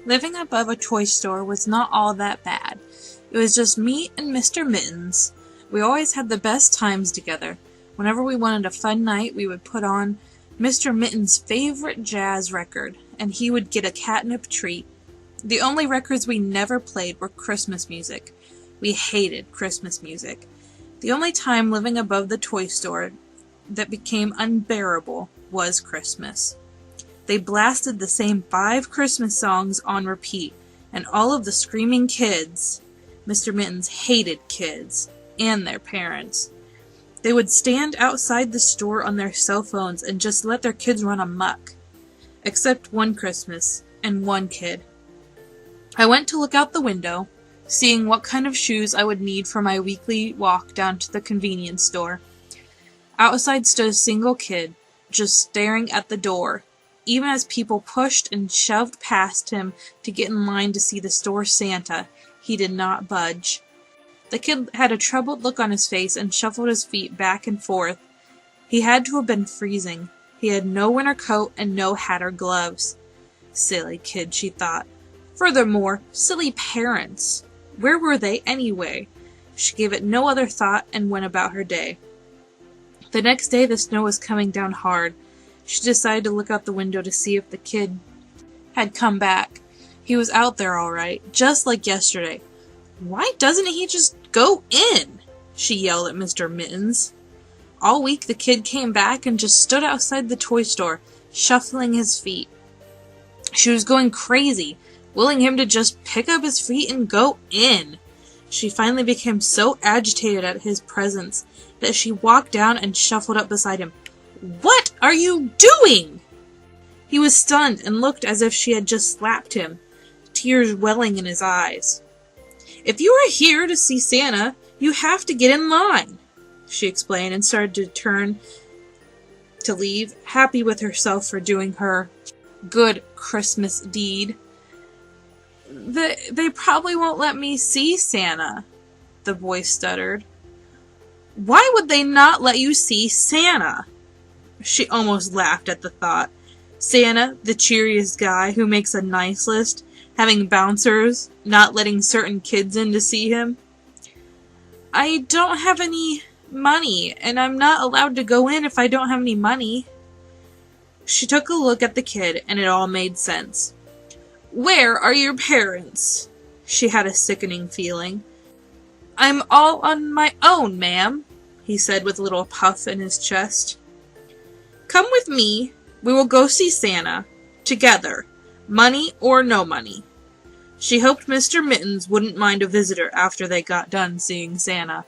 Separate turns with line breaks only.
Living above a toy store was not all that bad. It was just me and Mr. Mittens. We always had the best times together. Whenever we wanted a fun night, we would put on Mr. Mittens' favorite jazz record, and he would get a catnip treat. The only records we never played were Christmas music. We hated Christmas music. The only time living above the toy store that became unbearable was Christmas. They blasted the same 5 Christmas songs on repeat, and all of the screaming kids, Mr. Mittens hated kids, and their parents. They would stand outside the store on their cell phones and just let their kids run amok. Except one Christmas, and one kid. I went to look out the window, seeing what kind of shoes I would need for my weekly walk down to the convenience store. Outside stood a single kid, just staring at the door, even as people pushed and shoved past him to get in line to see the store Santa. He did not budge. The kid had a troubled look on his face and shuffled his feet back and forth. He had to have been freezing. He had no winter coat and no hat or gloves. Silly kid, she thought. Furthermore, silly parents. Where were they anyway? She gave it no other thought and went about her day. The next day the snow was coming down hard. She decided to look out the window to see if the kid had come back. He was out there all right, just like yesterday. Why doesn't he just go in? She yelled at Mr. Mittens. All week the kid came back and just stood outside the toy store, shuffling his feet. She was going crazy, willing him to just pick up his feet and go in. She finally became so agitated at his presence that she walked down and shuffled up beside him. What are you doing? He was stunned and looked as if she had just slapped him, tears welling in his eyes. If you are here to see Santa, you have to get in line, she explained and started to turn to leave, happy with herself for doing her good Christmas deed. They probably won't let me see Santa, the boy stuttered. Why would they not let you see Santa? She almost laughed at the thought. Santa, the cheeriest guy who makes a nice list, having bouncers, not letting certain kids in to see him. I don't have any money, and I'm not allowed to go in if I don't have any money. She took a look at the kid, and it all made sense. Where are your parents? She had a sickening feeling. I'm all on my own, ma'am, he said with a little puff in his chest. Come with me. We will go see Santa. Together. Money or no money. She hoped Mr. Mittens wouldn't mind a visitor after they got done seeing Santa.